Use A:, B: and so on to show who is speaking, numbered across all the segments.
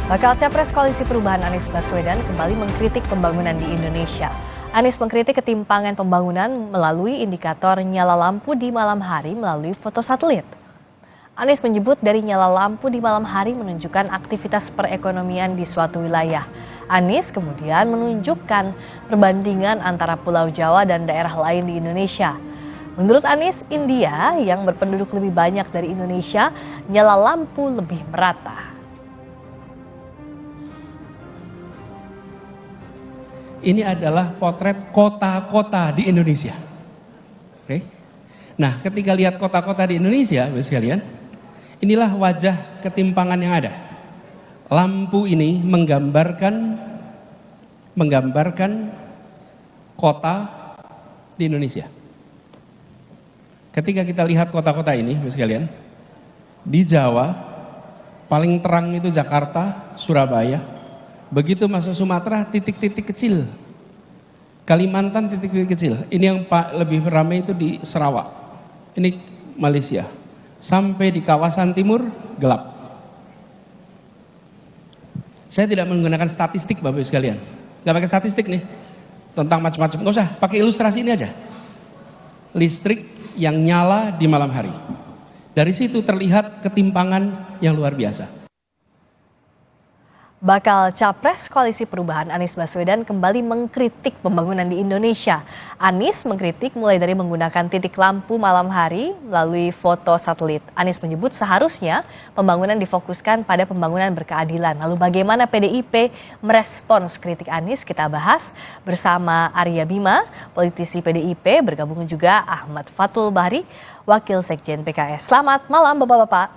A: Bakal Capres Koalisi Perubahan Anies Baswedan kembali mengkritik pembangunan di Indonesia. Anies mengkritik ketimpangan pembangunan melalui indikator nyala lampu di malam hari melalui foto satelit. Anies menyebut dari nyala lampu di malam hari menunjukkan aktivitas perekonomian di suatu wilayah. Anies kemudian menunjukkan perbandingan antara Pulau Jawa dan daerah lain di Indonesia. Menurut Anies, India yang berpenduduk lebih banyak dari Indonesia, nyala lampu lebih merata.
B: Ini adalah potret kota-kota di Indonesia. Oke. Nah, ketika lihat kota-kota di Indonesia, Bapak sekalian, inilah wajah ketimpangan yang ada. Lampu ini menggambarkan kota di Indonesia. Ketika kita lihat kota-kota ini, Bapak sekalian, di Jawa paling terang itu Jakarta, Surabaya. Begitu masuk Sumatera, titik-titik kecil. Kalimantan, titik-titik kecil. Ini yang lebih ramai itu di Sarawak. Ini Malaysia. Sampai di kawasan timur, gelap. Saya tidak menggunakan statistik, Bapak Ibu sekalian. Gak pakai statistik nih. Tentang macam-macam. Gak usah, pakai ilustrasi ini aja. Listrik yang nyala di malam hari. Dari situ terlihat ketimpangan yang luar biasa.
A: Bakal Capres Koalisi Perubahan Anies Baswedan kembali mengkritik pembangunan di Indonesia. Anies mengkritik mulai dari menggunakan titik lampu malam hari melalui foto satelit. Anies menyebut seharusnya pembangunan difokuskan pada pembangunan berkeadilan. Lalu bagaimana PDIP merespons kritik Anies? Kita bahas bersama Arya Bima, politisi PDIP, bergabung juga Ahmad Fathul Bahri, Wakil Sekjen PKS. Selamat malam Bapak-Bapak.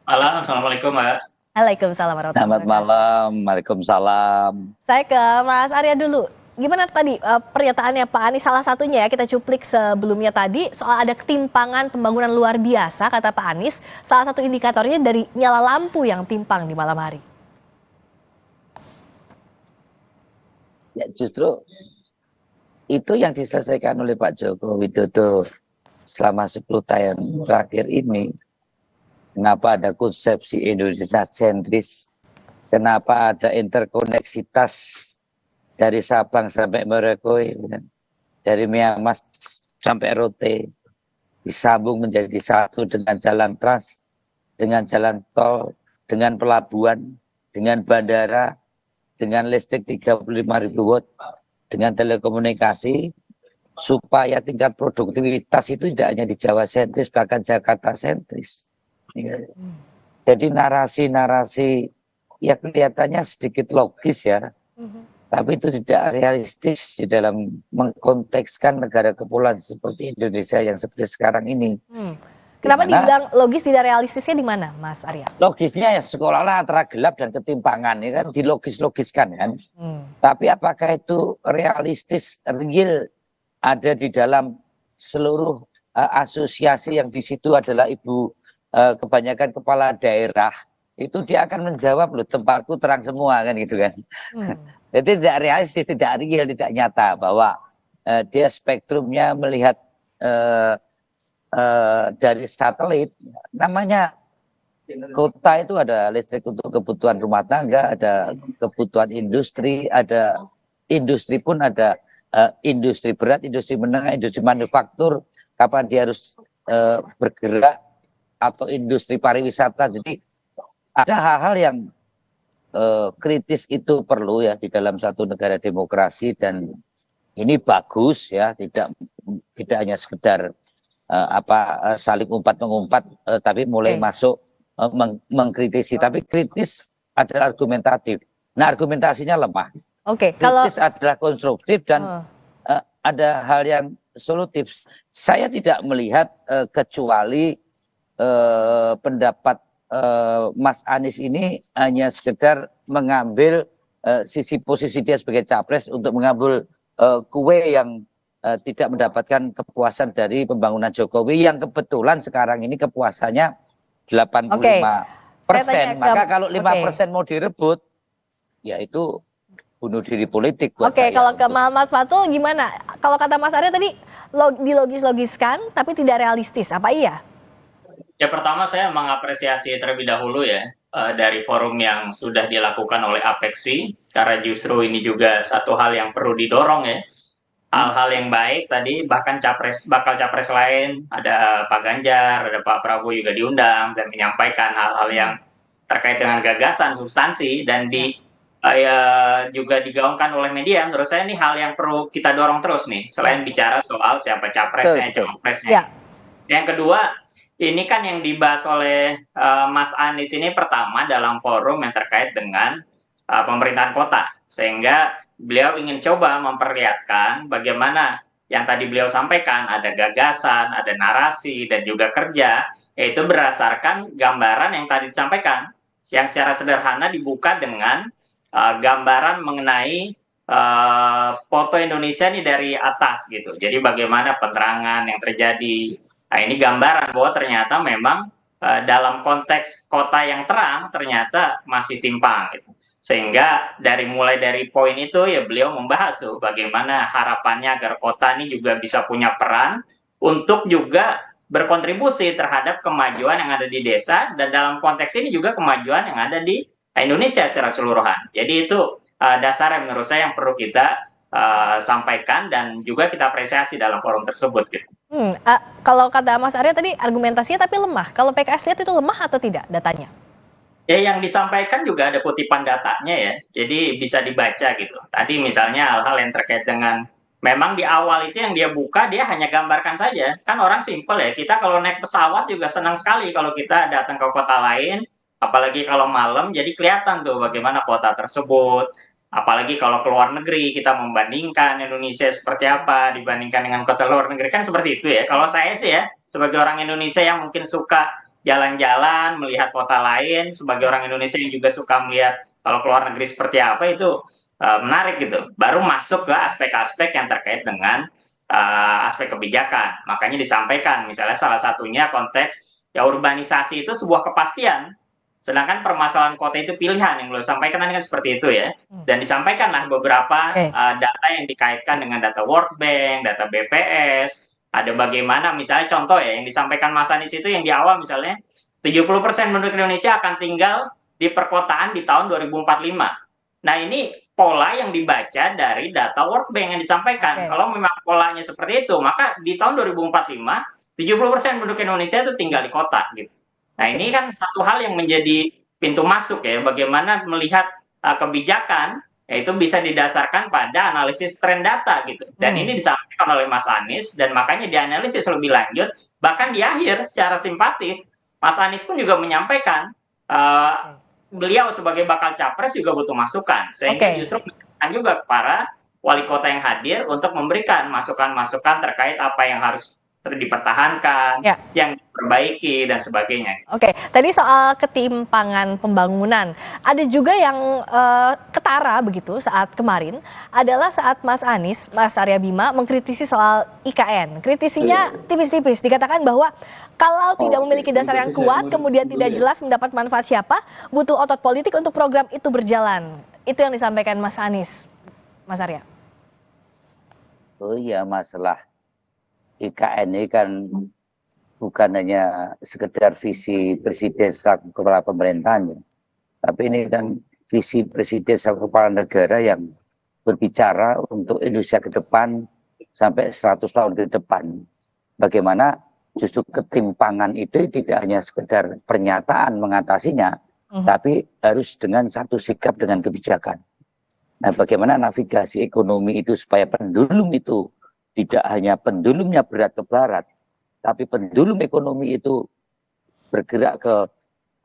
C: Malam, Assalamualaikum Mbak.
A: Waalaikumsalam warahmatullahi
D: Selamat malam, Waalaikumsalam.
A: Saya ke Mas Arya dulu. Gimana tadi pernyataannya Pak Anies, salah satunya ya kita cuplik sebelumnya tadi soal ada ketimpangan pembangunan luar biasa kata Pak Anies. Salah satu indikatornya dari nyala lampu yang timpang di malam hari.
D: Ya justru itu yang diselesaikan oleh Pak Joko Widodo selama 10 tahun terakhir ini. Kenapa ada konsepsi Indonesia sentris? Kenapa ada interkoneksitas dari Sabang sampai Merauke, dari Miangas sampai Rote, disambung menjadi satu dengan jalan trans, dengan jalan tol, dengan pelabuhan, dengan bandara, dengan listrik 35.000 watt, dengan telekomunikasi, supaya tingkat produktivitas itu tidak hanya di Jawa sentris, bahkan Jakarta sentris. Jadi narasi-narasi ya kelihatannya sedikit logis ya, tapi itu tidak realistis di dalam mengkontekskan negara kepulauan seperti Indonesia yang seperti sekarang ini.
A: Kenapa dibilang logis, tidak realistisnya di mana, Mas Arya?
D: Logisnya ya sekolah antara gelap dan ketimpangan, ya kan dilogis-logiskan kan. Tapi apakah itu realistis, real ada di dalam seluruh asosiasi yang di situ adalah kebanyakan kepala daerah, itu dia akan menjawab loh, tempatku terang semua kan gitu kan. Jadi tidak realistis, tidak real, tidak nyata bahwa dia spektrumnya melihat dari satelit. Namanya kota itu ada listrik untuk kebutuhan rumah tangga, ada kebutuhan industri, ada industri pun ada industri berat, industri menengah, industri manufaktur, kapan dia harus bergerak, atau industri pariwisata. Jadi ada hal-hal yang kritis itu perlu ya di dalam satu negara demokrasi, dan ini bagus ya, tidak hanya sekedar saling umpat-mengumpat, tapi mulai masuk mengkritisi, tapi kritis adalah argumentatif. Nah, argumentasinya lemah. Kritis adalah konstruktif dan ada hal yang solutif. Saya tidak melihat kecuali pendapat Mas Anies ini hanya sekedar mengambil sisi posisi dia sebagai capres untuk mengambil kue yang tidak mendapatkan kepuasan dari pembangunan Jokowi, yang kebetulan sekarang ini kepuasannya 85%. Maka kalau 5% mau direbut, ya itu bunuh diri politik buat saya.
A: Kalau ke Muhammad Fathul gimana? Kalau kata Mas Arya tadi dilogis-logiskan tapi tidak realistis, apa iya?
C: Ya pertama saya mengapresiasi terlebih dahulu ya dari forum yang sudah dilakukan oleh Apexi, karena justru ini juga satu hal yang perlu didorong ya. Hal-hal yang baik tadi, bahkan bakal capres lain, ada Pak Ganjar, ada Pak Prabowo juga diundang dan menyampaikan hal-hal yang terkait dengan gagasan, substansi, dan ya, juga digaungkan oleh media. Menurut saya ini hal yang perlu kita dorong terus nih, selain bicara soal siapa capresnya, cawapresnya.
A: Ya.
C: Yang kedua, ini kan yang dibahas oleh Mas Anies ini pertama dalam forum yang terkait dengan pemerintahan kota, sehingga beliau ingin coba memperlihatkan bagaimana yang tadi beliau sampaikan, ada gagasan, ada narasi, dan juga kerja, yaitu berdasarkan gambaran yang tadi disampaikan, yang secara sederhana dibuka dengan gambaran mengenai foto Indonesia ini dari atas gitu. Jadi bagaimana penerangan yang terjadi. Nah, ini gambaran bahwa ternyata memang dalam konteks kota yang terang ternyata masih timpang gitu. Sehingga mulai dari poin itu ya beliau membahas tuh bagaimana harapannya agar kota ini juga bisa punya peran untuk juga berkontribusi terhadap kemajuan yang ada di desa, dan dalam konteks ini juga kemajuan yang ada di Indonesia secara keseluruhan. Jadi itu dasar yang menurut saya yang perlu kita sampaikan dan juga kita apresiasi dalam forum tersebut gitu.
A: Kalau kata Mas Arya tadi argumentasinya tapi lemah. Kalau PKS lihat itu lemah atau tidak datanya?
C: Ya, yang disampaikan juga ada kutipan datanya ya, jadi bisa dibaca gitu. Tadi misalnya hal-hal yang terkait dengan, memang di awal itu yang dia buka, dia hanya gambarkan saja. Kan orang simpel ya, kita kalau naik pesawat juga senang sekali kalau kita datang ke kota lain, apalagi kalau malam, jadi kelihatan tuh bagaimana kota tersebut. Apalagi kalau ke luar negeri, kita membandingkan Indonesia seperti apa dibandingkan dengan kota luar negeri, kan seperti itu ya. Kalau saya sih ya, sebagai orang Indonesia yang mungkin suka jalan-jalan, melihat kota lain, sebagai orang Indonesia yang juga suka melihat kalau keluar negeri seperti apa, itu menarik gitu. Baru masuk ke aspek-aspek yang terkait dengan aspek kebijakan. Makanya disampaikan, misalnya salah satunya konteks ya urbanisasi itu sebuah kepastian. Sedangkan permasalahan kota itu pilihan, yang beliau sampaikan tadi kan seperti itu ya. Dan disampaikanlah beberapa data yang dikaitkan dengan data World Bank, data BPS, ada bagaimana misalnya contoh ya yang disampaikan Mas Anies itu yang di awal misalnya 70% penduduk Indonesia akan tinggal di perkotaan di tahun 2045. Nah, ini pola yang dibaca dari data World Bank yang disampaikan. Kalau memang polanya seperti itu, maka di tahun 2045 70% penduduk Indonesia itu tinggal di kota gitu. Nah, ini kan satu hal yang menjadi pintu masuk ya, bagaimana melihat kebijakan, yaitu bisa didasarkan pada analisis tren data gitu. Dan ini disampaikan oleh Mas Anies, dan makanya dianalisis lebih lanjut. Bahkan di akhir secara simpatik, Mas Anies pun juga menyampaikan beliau sebagai bakal capres juga butuh masukan. Sehingga justru menyampaikan juga para wali kota yang hadir untuk memberikan masukan-masukan terkait apa yang harus dipertahankan, yang diperbaiki, dan sebagainya.
A: Tadi soal ketimpangan pembangunan, ada juga yang ketara begitu saat kemarin, adalah saat Mas Anies, Mas Arya Bima mengkritisi soal IKN. Kritisinya tipis-tipis, dikatakan bahwa kalau tidak memiliki dasar yang kuat, kemudian tidak jelas mendapat manfaat siapa, butuh otot politik untuk program itu berjalan. Itu yang disampaikan Mas Anies, Mas Arya.
D: Oh iya, masalah IKN ini kan bukan hanya sekedar visi presiden selaku kepala pemerintahannya, tapi ini kan visi presiden selaku kepala negara yang berbicara untuk Indonesia ke depan sampai 100 tahun ke depan. Bagaimana justru ketimpangan itu tidak hanya sekedar pernyataan mengatasinya, tapi harus dengan satu sikap dengan kebijakan. Nah, bagaimana navigasi ekonomi itu supaya pendulum itu tidak hanya pendulumnya berat ke barat, tapi pendulum ekonomi itu bergerak ke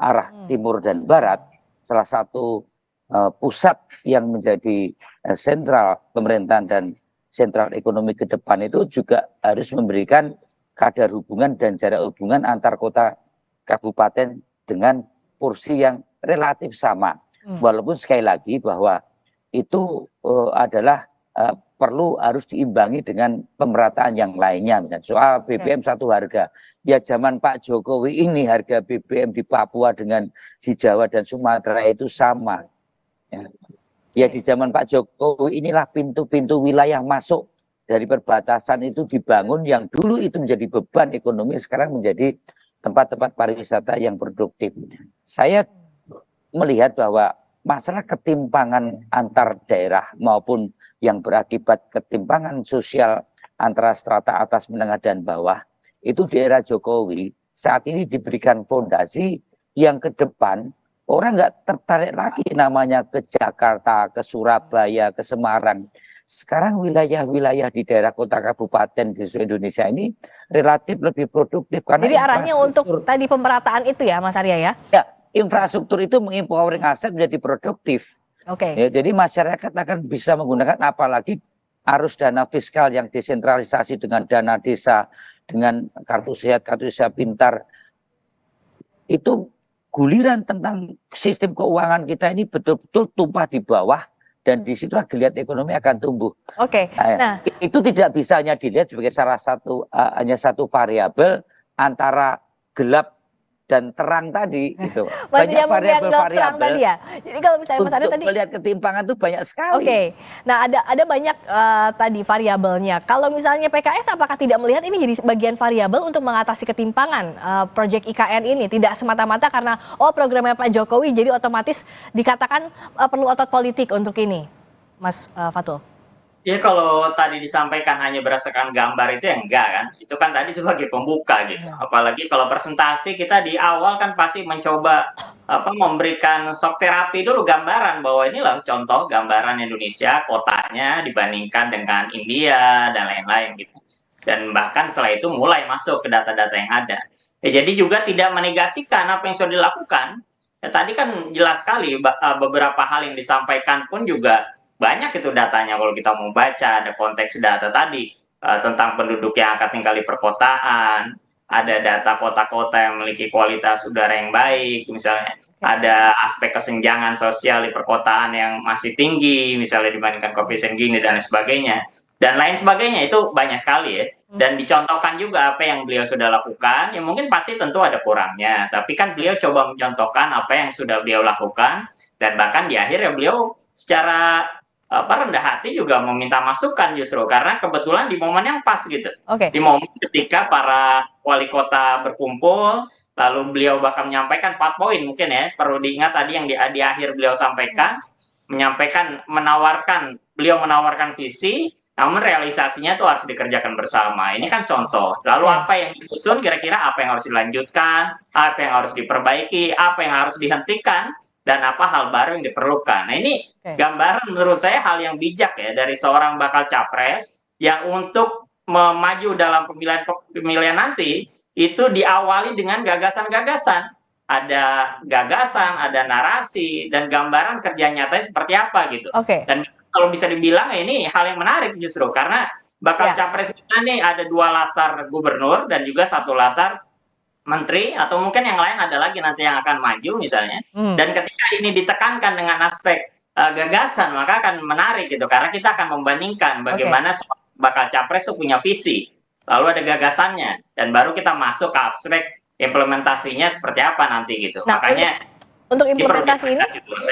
D: arah timur dan barat. Salah satu pusat yang menjadi sentral pemerintahan dan sentral ekonomi ke depan itu juga harus memberikan kadar hubungan dan jarak hubungan antar kota kabupaten dengan porsi yang relatif sama. Walaupun sekali lagi bahwa itu adalah perlu harus diimbangi dengan pemerataan yang lainnya. Misalnya soal BBM satu harga, ya zaman Pak Jokowi ini harga BBM di Papua dengan di Jawa dan Sumatera itu sama. Ya di zaman Pak Jokowi inilah pintu-pintu wilayah masuk dari perbatasan itu dibangun, yang dulu itu menjadi beban ekonomi, sekarang menjadi tempat-tempat pariwisata yang produktif. Saya melihat bahwa masalah ketimpangan antar daerah maupun yang berakibat ketimpangan sosial antara strata atas, menengah, dan bawah, itu di era Jokowi saat ini diberikan fondasi yang ke depan orang nggak tertarik lagi namanya ke Jakarta, ke Surabaya, ke Semarang. Sekarang wilayah-wilayah di daerah kota kabupaten di seluruh Indonesia ini relatif lebih produktif karena
A: Jadi arahnya untuk tadi pemerataan itu ya, Mas Arya ya?
D: ya, infrastruktur itu mengempowering aset menjadi produktif.
A: Oke.
D: Ya, jadi masyarakat akan bisa menggunakan, apalagi arus dana fiskal yang desentralisasi dengan dana desa, dengan kartu sehat, kartu desa pintar. Itu guliran tentang sistem keuangan kita ini betul-betul tumpah di bawah, dan disitulah geliat ekonomi akan tumbuh.
A: Oke. Nah,
D: itu tidak bisa hanya dilihat sebagai salah satu hanya satu variabel antara gelap dan terang tadi, gitu.
A: Banyak variabel-variabel tadi ya. Jadi kalau misalnya Mas Arya
D: untuk
A: tadi
D: melihat ketimpangan itu banyak sekali.
A: Oke. Nah, ada banyak tadi variabelnya. Kalau misalnya PKS apakah tidak melihat ini jadi bagian variabel untuk mengatasi ketimpangan proyek IKN ini? Tidak semata-mata karena programnya Pak Jokowi jadi otomatis dikatakan perlu otot politik untuk ini. Mas Fatul.
C: Ya kalau tadi disampaikan hanya berdasarkan gambar itu ya enggak kan. Itu kan tadi sebagai pembuka gitu. Apalagi kalau presentasi kita di awal kan pasti mencoba memberikan shock terapi dulu, gambaran bahwa inilah contoh gambaran Indonesia kotanya dibandingkan dengan India dan lain-lain gitu. Dan bahkan setelah itu mulai masuk ke data-data yang ada. Ya, jadi juga tidak menegasikan apa yang sudah dilakukan. Ya, tadi kan jelas sekali beberapa hal yang disampaikan pun juga banyak itu datanya. Kalau kita mau baca, ada konteks data tadi tentang penduduk yang akan tinggal di perkotaan, ada data kota-kota yang memiliki kualitas udara yang baik, misalnya ada aspek kesenjangan sosial di perkotaan yang masih tinggi, misalnya dibandingkan koefisien Gini dan sebagainya, dan lain sebagainya. Itu banyak sekali ya, dan dicontohkan juga apa yang beliau sudah lakukan. Ya mungkin pasti tentu ada kurangnya, tapi kan beliau coba mencontohkan apa yang sudah beliau lakukan, dan bahkan di akhir ya beliau secara rendah hati juga meminta masukan, justru karena kebetulan di momen yang pas gitu. Di momen ketika para wali kota berkumpul, lalu beliau bahkan menyampaikan 4 poin mungkin ya, perlu diingat tadi yang di akhir beliau sampaikan, beliau menawarkan visi, namun realisasinya itu harus dikerjakan bersama. Ini kan contoh. Lalu apa yang disusun, kira-kira apa yang harus dilanjutkan, apa yang harus diperbaiki, apa yang harus dihentikan, dan apa hal baru yang diperlukan. Nah ini gambaran menurut saya hal yang bijak ya dari seorang bakal capres yang untuk maju dalam pemilihan nanti itu diawali dengan gagasan-gagasan. Ada gagasan, ada narasi, dan gambaran kerja nyatanya seperti apa gitu. Dan kalau bisa dibilang ini hal yang menarik justru karena bakal capres kita nih ada 2 latar gubernur dan juga 1 latar menteri, atau mungkin yang lain ada lagi nanti yang akan maju misalnya. Dan ketika ini ditekankan dengan aspek gagasan, maka akan menarik gitu, karena kita akan membandingkan bagaimana bakal capres itu punya visi, lalu ada gagasannya, dan baru kita masuk ke aspek implementasinya seperti apa nanti gitu. Nah, makanya
A: untuk implementasi ini,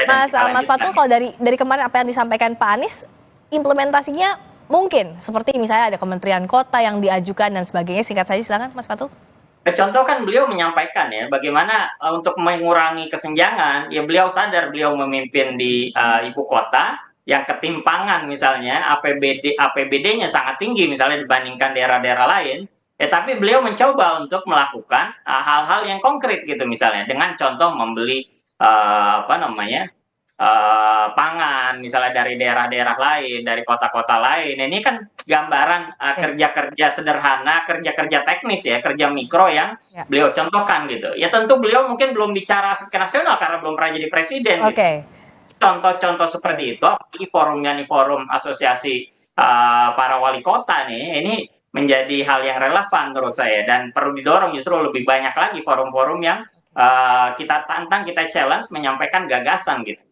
A: Mas Ahmad Fatul, kalau dari kemarin apa yang disampaikan Pak Anies, implementasinya mungkin seperti misalnya ada kementerian kota yang diajukan dan sebagainya. Singkat saja silakan Mas Fatul.
C: Contoh kan beliau menyampaikan ya bagaimana untuk mengurangi kesenjangan, ya beliau sadar beliau memimpin di ibu kota yang ketimpangan misalnya APBD-nya sangat tinggi misalnya dibandingkan daerah-daerah lain, ya tapi beliau mencoba untuk melakukan hal-hal yang konkret gitu, misalnya dengan contoh membeli pangan misalnya dari daerah-daerah lain, dari kota-kota lain. Ini kan gambaran kerja-kerja sederhana, kerja-kerja teknis ya, kerja mikro yang beliau contohkan gitu. Ya tentu beliau mungkin belum bicara aspek nasional karena belum pernah jadi presiden. Gitu. Contoh-contoh seperti itu, apalagi forumnya nih, forum asosiasi para wali kota nih, ini menjadi hal yang relevan menurut saya, dan perlu didorong justru lebih banyak lagi forum-forum yang kita tantang, kita challenge menyampaikan gagasan gitu.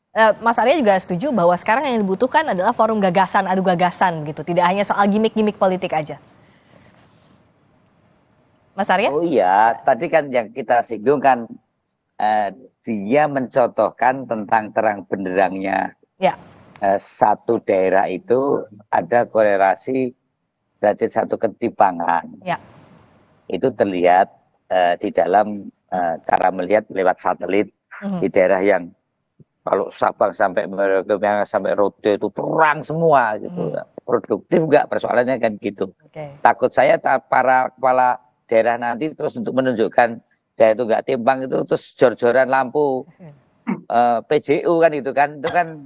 A: Mas Arya juga setuju bahwa sekarang yang dibutuhkan adalah forum gagasan, adu gagasan gitu, tidak hanya soal gimmick-gimmick politik aja. Mas Arya?
D: Oh iya, tadi kan yang kita singgung kan dia mencontohkan tentang terang benderangnya satu daerah itu ada korelasi dari satu ketimpangan. Itu terlihat di dalam cara melihat lewat satelit di daerah yang Kalau Sabang sampai Merauke sampai Rote itu terang semua gitu. Produktif nggak, persoalannya kan gitu. Takut saya para kepala daerah nanti terus untuk menunjukkan daerah itu nggak timpang itu terus jor-joran lampu PJU kan itu kan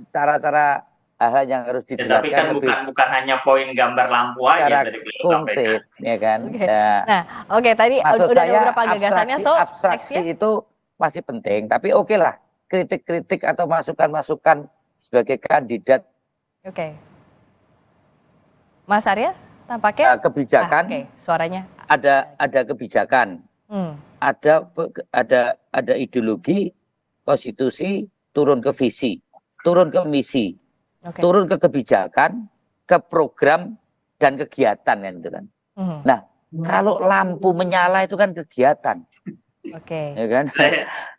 D: cara-cara hal yang harus dijelaskan.
C: Tapi kan bukan hanya poin gambar lampu aja tadi beliau sampaikan,
D: ya kan.
A: Nah, tadi
D: maksud
A: udah
D: saya,
A: ada beberapa gagasannya, so
D: abstraksi itu masih penting, tapi oke lah kritik-kritik atau masukan-masukan sebagai kandidat.
A: Mas Arya, tampaknya
D: kebijakan.
A: Suaranya
D: ada kebijakan, ada ideologi, konstitusi, turun ke visi, turun ke misi, turun ke kebijakan, ke program dan kegiatan kan gitu kan. Nah, kalau lampu menyala itu kan kegiatan. Ya kan?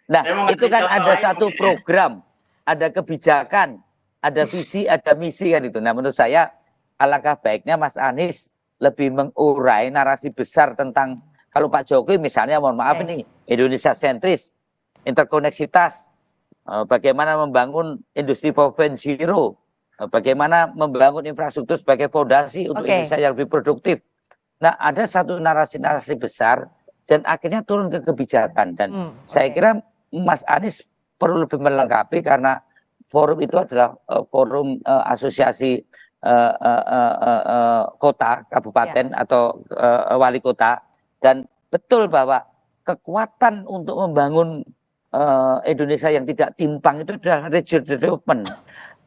D: Nah, itu kan ada satu program, ada kebijakan, ada visi, ada misi kan itu. Nah, menurut saya alangkah baiknya Mas Anies lebih mengurai narasi besar tentang, kalau Pak Jokowi misalnya, mohon maaf ini Indonesia sentris, interkoneksitas, bagaimana membangun industri 4.0, bagaimana membangun infrastruktur sebagai fondasi untuk Indonesia yang lebih produktif. Nah, ada satu narasi-narasi besar dan akhirnya turun ke kebijakan, dan saya kira Mas Anies perlu lebih melengkapi karena forum itu adalah forum asosiasi kota, kabupaten atau wali kota, dan betul bahwa kekuatan untuk membangun Indonesia yang tidak timpang itu adalah regional development.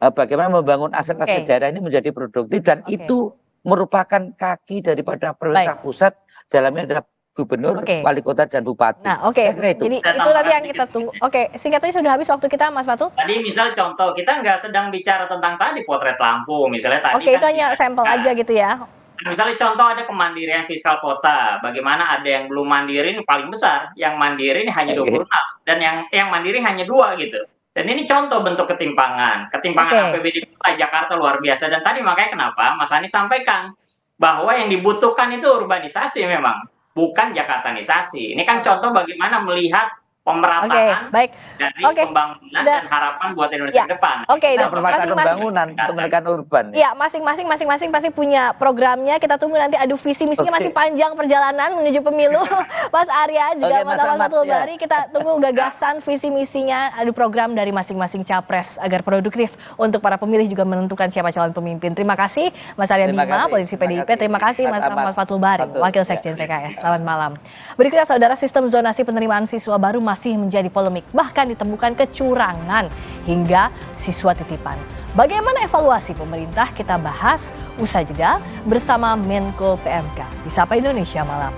D: Bagaimana membangun aset-aset daerah ini menjadi produktif, dan itu merupakan kaki daripada pemerintah pusat, dalamnya adalah gubernur, wali kota, dan bupati.
A: Nah, jadi itu tadi yang kita tunggu. Singkatnya sudah habis waktu kita, Mas Fatul.
C: Tadi misal contoh, kita nggak sedang bicara tentang tadi potret lampu, misalnya tadi.
A: Itu hanya sampel aja gitu ya.
C: Misalnya contoh ada kemandirian fiskal kota, bagaimana ada yang belum mandiri ini paling besar, yang mandiri ini hanya 26, dan yang mandiri hanya 2 gitu. Dan ini contoh bentuk ketimpangan APBD Jakarta luar biasa. Dan tadi makanya kenapa Mas Anies sampaikan bahwa yang dibutuhkan itu urbanisasi memang, bukan Jakartanisasi. Ini kan contoh bagaimana melihat pemerataan dari pembangunan dan harapan buat Indonesia ke depan.
D: Masing-masing pembangunan untuk menekan urban.
A: Iya, masing-masing pasti punya programnya. Kita tunggu nanti adu visi misinya masih panjang perjalanan menuju pemilu. Mas Arya juga Mas Fatul Bari, kita tunggu gagasan visi misinya, adu program dari masing-masing capres agar produktif untuk para pemilih juga menentukan siapa calon pemimpin. Terima kasih Mas Arya Bima, politisi PDIP. Terima kasih Mas Ahmad Fatul Bari, Wakil Sekjen PKS. Selamat malam. Berikutnya, saudara, sistem zonasi penerimaan siswa baru masih menjadi polemik, bahkan ditemukan kecurangan hingga siswa titipan. Bagaimana evaluasi pemerintah? Kita bahas usai jeda bersama Menko PMK di Sapa Indonesia Malam.